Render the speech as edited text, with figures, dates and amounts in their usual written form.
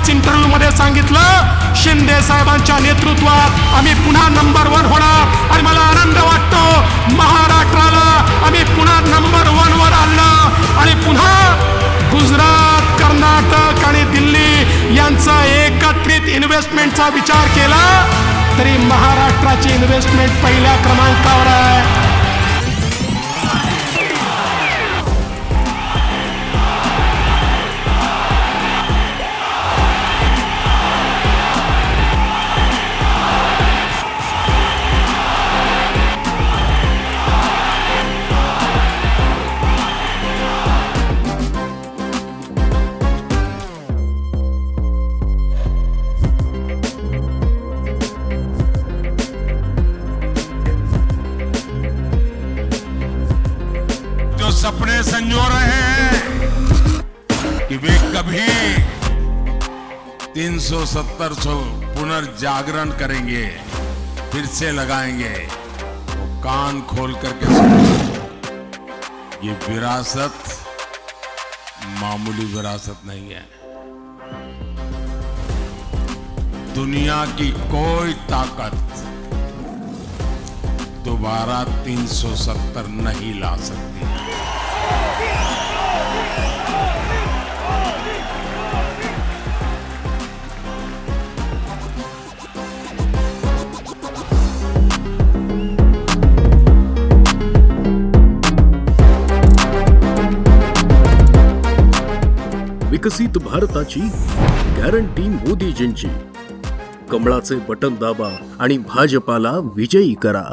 याच इंटरव्ह्यू मध्ये सांगितलं, शिंदे साहेबांच्या नेतृत्वात आम्ही पुन्हा नंबर 1 होणार आणि मला आनंद वाटतो महाराष्ट्राला आम्ही पुन्हा नंबर 1 वर आणलं आणि पुन्हा गुजरात, कर्नाटक आणि दिल्ली यांचा एकत्रित इन्व्हेस्टमेंटचा विचार केला तरी महाराष्ट्राची इन्व्हेस्टमेंट पहिल्या क्रमांकावर आहे. सपने संजो रहे हैं कि वे कभी 370 पुनर्जागरण करेंगे, फिर से लगाएंगे, वो कान खोल करके सुनो। ये विरासत मामूली विरासत नहीं है। दुनिया की कोई ताकत दोबारा 370 नहीं ला सकती। विकसित भारताची गॅरंटी मोदीजींची. कमळाचे बटन दाबा आणि भाजपाला विजयी करा.